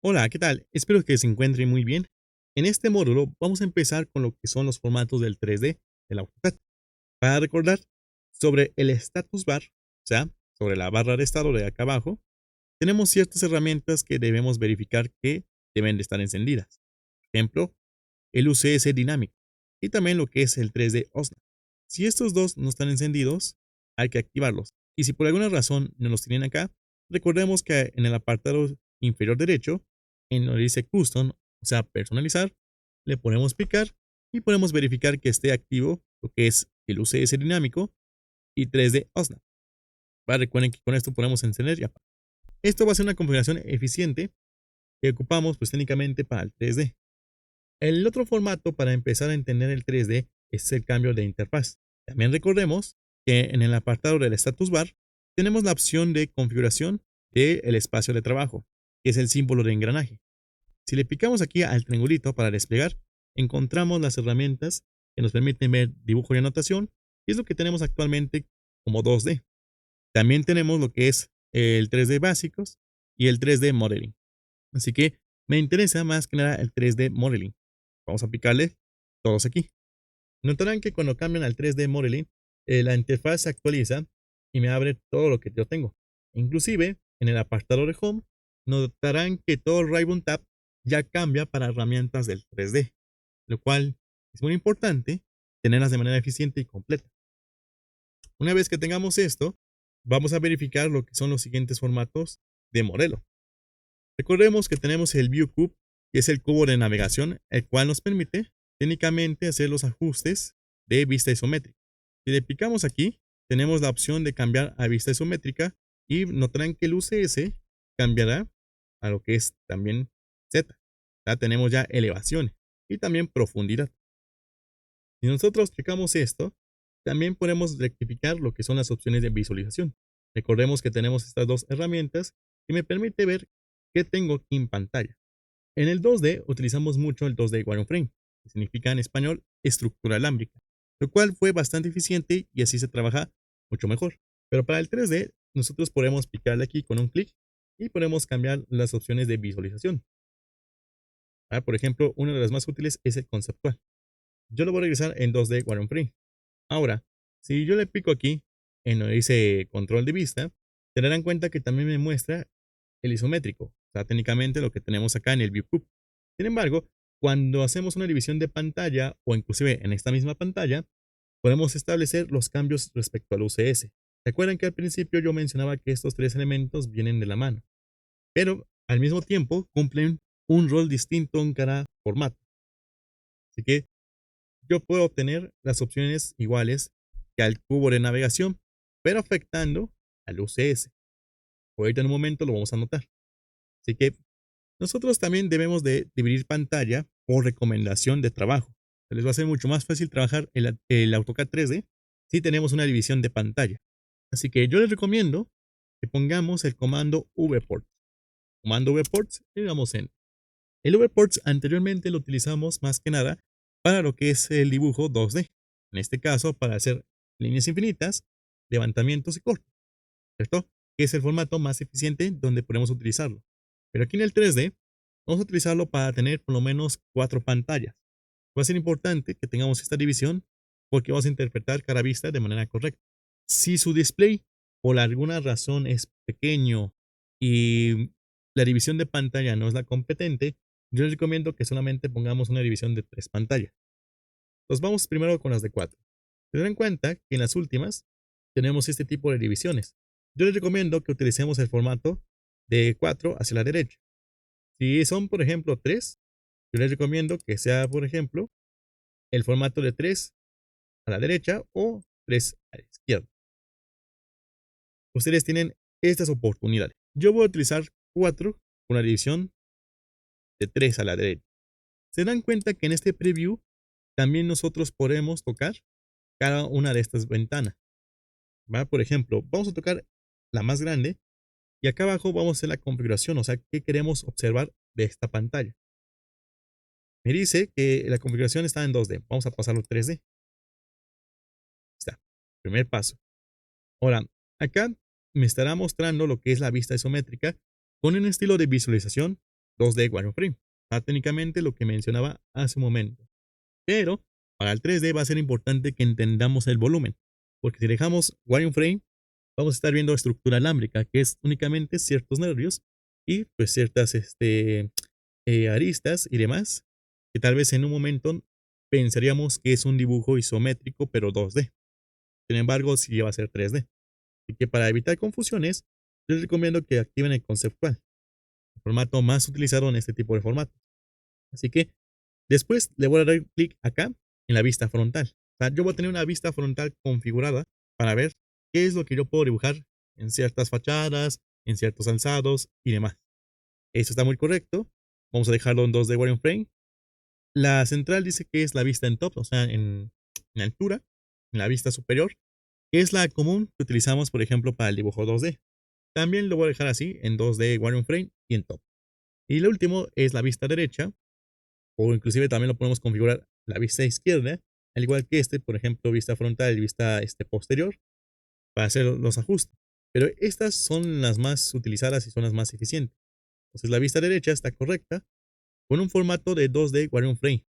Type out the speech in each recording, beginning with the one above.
Hola, ¿qué tal? Espero que se encuentre muy bien. En este módulo vamos a empezar con lo que son los formatos del 3D del AutoCAD. Para recordar sobre el status bar, o sea, sobre la barra de estado de acá abajo, tenemos ciertas herramientas que debemos verificar que deben de estar encendidas. Por ejemplo, el UCS dinámico y también lo que es el 3D OSNA. Si estos dos no están encendidos, hay que activarlos. Y si por alguna razón no los tienen acá, recordemos que en el apartado inferior derecho, en donde dice Custom, o sea, personalizar, le ponemos picar y podemos verificar que esté activo lo que es el UCS dinámico y 3D OSNA. Recuerden que con esto podemos encender y apagar. Esto va a ser una configuración eficiente que ocupamos pues técnicamente para el 3D. El otro formato para empezar a entender el 3D es el cambio de interfaz. También recordemos que en el apartado del status bar tenemos la opción de configuración del espacio de trabajo, que es el símbolo de engranaje. Si le picamos aquí al triangulito para desplegar, encontramos las herramientas que nos permiten ver dibujo y anotación, y es lo que tenemos actualmente como 2D. También tenemos lo que es el 3D básicos y el 3D modeling. Así que me interesa más que nada el 3D modeling. Vamos a picarle todos aquí. Notarán que cuando cambian al 3D Modeling, la interfaz se actualiza y me abre todo lo que yo tengo. Inclusive, en el apartado de Home, notarán que todo el Ribbon Tab ya cambia para herramientas del 3D, lo cual es muy importante tenerlas de manera eficiente y completa. Una vez que tengamos esto, vamos a verificar lo que son los siguientes formatos de modelo. Recordemos que tenemos el View Cube, que es el cubo de navegación, el cual nos permite técnicamente hacer los ajustes de vista isométrica. Si le picamos aquí, tenemos la opción de cambiar a vista isométrica y notarán que el UCS cambiará a lo que es también Z. Ya tenemos ya elevación y también profundidad. Si nosotros picamos esto, también podemos rectificar lo que son las opciones de visualización. Recordemos que tenemos estas dos herramientas que me permite ver qué tengo aquí en pantalla. En el 2D utilizamos mucho el 2D wireframe, que significa en español estructura alámbrica, lo cual fue bastante eficiente y así se trabaja mucho mejor. Pero para el 3D, nosotros podemos picarle aquí con un clic y podemos cambiar las opciones de visualización. Por ejemplo, una de las más útiles es el conceptual. Yo lo voy a regresar en 2D wireframe. Ahora, si yo le pico aquí en donde dice control de vista, se darán cuenta que también me muestra el isométrico, o sea, técnicamente lo que tenemos acá en el ViewCube. Sin embargo, cuando hacemos una división de pantalla o inclusive en esta misma pantalla, podemos establecer los cambios respecto al UCS. Recuerden que al principio yo mencionaba que estos tres elementos vienen de la mano, pero al mismo tiempo cumplen un rol distinto en cada formato. Así que yo puedo obtener las opciones iguales que al cubo de navegación, pero afectando al UCS. Ahorita en un momento lo vamos a notar. Así que nosotros también debemos de dividir pantalla por recomendación de trabajo. Se les va a hacer mucho más fácil trabajar el AutoCAD 3D si tenemos una división de pantalla. Así que yo les recomiendo que pongamos el comando vports. Comando vports y damos en. El vports anteriormente lo utilizamos más que nada para lo que es el dibujo 2D. En este caso, para hacer líneas infinitas, levantamientos y cortes, ¿cierto? Que es el formato más eficiente donde podemos utilizarlo. Pero aquí en el 3D, vamos a utilizarlo para tener por lo menos 4 pantallas. Va a ser importante que tengamos esta división porque vamos a interpretar cada vista de manera correcta. Si su display por alguna razón es pequeño y la división de pantalla no es la competente, yo les recomiendo que solamente pongamos una división de 3 pantallas. Entonces vamos primero con las de 4. Se dan cuenta que en las últimas tenemos este tipo de divisiones. Yo les recomiendo que utilicemos el formato de 4 hacia la derecha. Si son, por ejemplo, 3, yo les recomiendo que sea, por ejemplo, el formato de 3 a la derecha o 3 a la izquierda. Ustedes tienen estas oportunidades. Yo voy a utilizar 4 con una división de 3 a la derecha. Se dan cuenta que en este preview también nosotros podemos tocar cada una de estas ventanas. ¿Va? Por ejemplo, vamos a tocar la más grande y acá abajo vamos a hacer la configuración, o sea, qué queremos observar de esta pantalla. Me dice que la configuración está en 2D. Vamos a pasarlo a 3D. Está. Primer paso. Ahora, acá me estará mostrando lo que es la vista isométrica con un estilo de visualización 2D wireframe. Técnicamente lo que mencionaba hace un momento. Pero para el 3D va a ser importante que entendamos el volumen, porque si dejamos wireframe, vamos a estar viendo estructura alámbrica, que es únicamente ciertos nervios y pues ciertas aristas y demás, que tal vez en un momento pensaríamos que es un dibujo isométrico, pero 2D. Sin embargo, sí va a ser 3D. Así que para evitar confusiones, les recomiendo que activen el conceptual, el formato más utilizado en este tipo de formato. Así que después le voy a dar clic acá en la vista frontal. O sea, yo voy a tener una vista frontal configurada para ver qué es lo que yo puedo dibujar en ciertas fachadas, en ciertos alzados y demás. Eso está muy correcto. Vamos a dejarlo en 2D wireframe. La central dice que es la vista en top, o sea, en altura, en la vista superior, que es la común que utilizamos, por ejemplo, para el dibujo 2D. También lo voy a dejar así en 2D wireframe y en top. Y lo último es la vista derecha, o inclusive también lo podemos configurar la vista izquierda, al igual que por ejemplo, vista frontal y vista posterior, para hacer los ajustes. Pero estas son las más utilizadas y son las más eficientes. Entonces la vista derecha está correcta con un formato de 2D wireframe.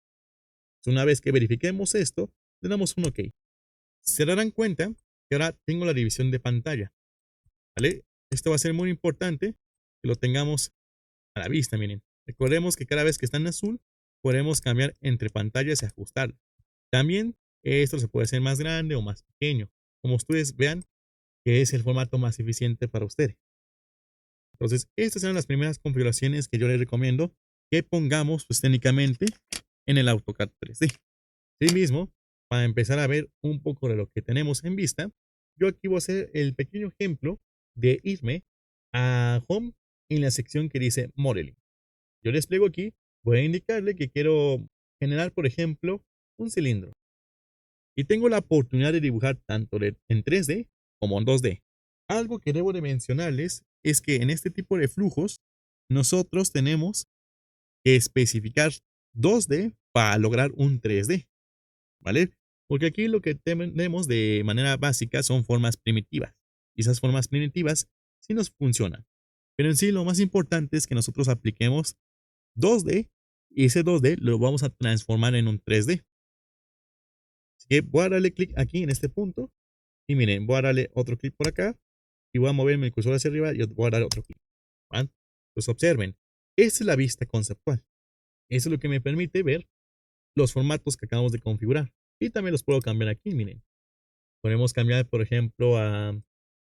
Una vez que verifiquemos esto, le damos un OK. Se darán cuenta que ahora tengo la división de pantalla, ¿vale? Esto va a ser muy importante que lo tengamos a la vista, miren. Recordemos que cada vez que está en azul, podemos cambiar entre pantallas y ajustarlo. También esto se puede hacer más grande o más pequeño, como ustedes vean que es el formato más eficiente para ustedes. Entonces, estas son las primeras configuraciones que yo les recomiendo que pongamos pues, técnicamente en el AutoCAD 3D. Asimismo, para empezar a ver un poco de lo que tenemos en vista, yo aquí voy a hacer el pequeño ejemplo de irme a Home en la sección que dice Modeling. Yo les pliego aquí, voy a indicarle que quiero generar, por ejemplo, un cilindro. Y tengo la oportunidad de dibujar tanto en 3D como en 2D. Algo que debo de mencionarles es que en este tipo de flujos, nosotros tenemos que especificar 2D para lograr un 3D, ¿vale? Porque aquí lo que tenemos de manera básica son formas primitivas. Y esas formas primitivas sí nos funcionan. Pero en sí lo más importante es que nosotros apliquemos 2D y ese 2D lo vamos a transformar en un 3D. Así que voy a darle clic aquí en este punto y miren, voy a darle otro clic por acá y voy a moverme el cursor hacia arriba y voy a dar otro clic. ¿Vale? Pues observen, esta es la vista conceptual. Eso es lo que me permite ver los formatos que acabamos de configurar. Y también los puedo cambiar aquí, miren. Podemos cambiar, por ejemplo, a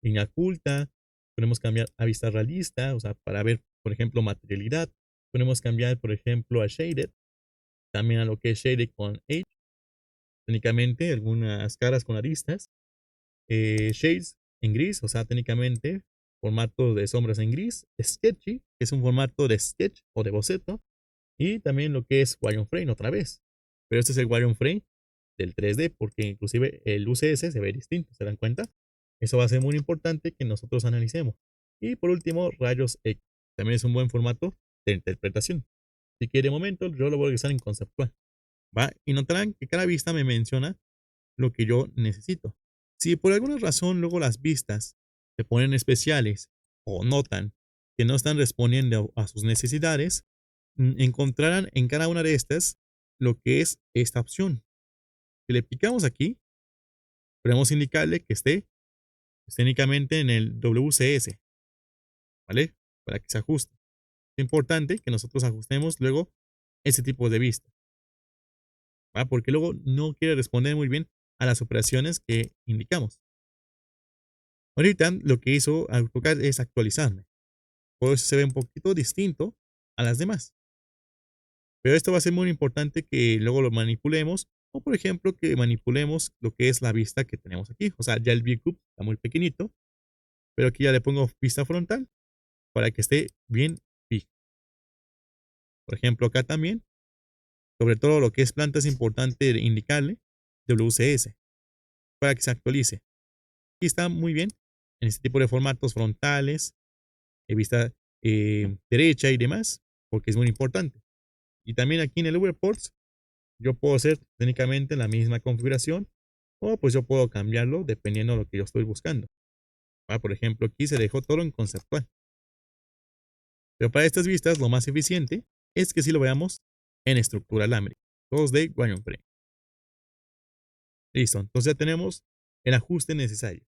línea oculta. Podemos cambiar a vista realista, o sea, para ver, por ejemplo, materialidad. Podemos cambiar, por ejemplo, a shaded. También a lo que es shaded con Edge. Técnicamente, algunas caras con aristas. Shades en gris, o sea, técnicamente, formato de sombras en gris. Sketchy, que es un formato de sketch o de boceto. Y también lo que es wireframe otra vez. Pero este es el wireframe del 3D porque inclusive el UCS se ve distinto, ¿se dan cuenta? Eso va a ser muy importante que nosotros analicemos. Y por último, rayos X. También es un buen formato de interpretación. Así que de momento yo lo voy a realizar en conceptual. ¿Va? Y notarán que cada vista me menciona lo que yo necesito. Si por alguna razón luego las vistas se ponen especiales o notan que no están respondiendo a sus necesidades, encontrarán en cada una de estas lo que es esta opción. Si le picamos aquí, podemos indicarle que esté técnicamente en el WCS, ¿vale? Para que se ajuste. Es importante que nosotros ajustemos luego ese tipo de vista, ¿va? Porque luego no quiere responder muy bien a las operaciones que indicamos. Ahorita lo que hizo AutoCAD es actualizarme. Por eso se ve un poquito distinto a las demás. Pero esto va a ser muy importante que luego lo manipulemos o por ejemplo que manipulemos lo que es la vista que tenemos aquí. O sea, ya el ViewCube está muy pequeñito, pero aquí ya le pongo vista frontal para que esté bien fijo. Por ejemplo, acá también, sobre todo lo que es planta es importante indicarle WCS para que se actualice. Y está muy bien en este tipo de formatos frontales, de vista derecha y demás, porque es muy importante. Y también aquí en el Overports, yo puedo hacer técnicamente la misma configuración o pues yo puedo cambiarlo dependiendo de lo que yo estoy buscando. Por ejemplo, aquí se dejó todo en conceptual. Pero para estas vistas, lo más eficiente es que si lo veamos en estructura alámbrica. 2D wireframe. Listo, entonces ya tenemos el ajuste necesario.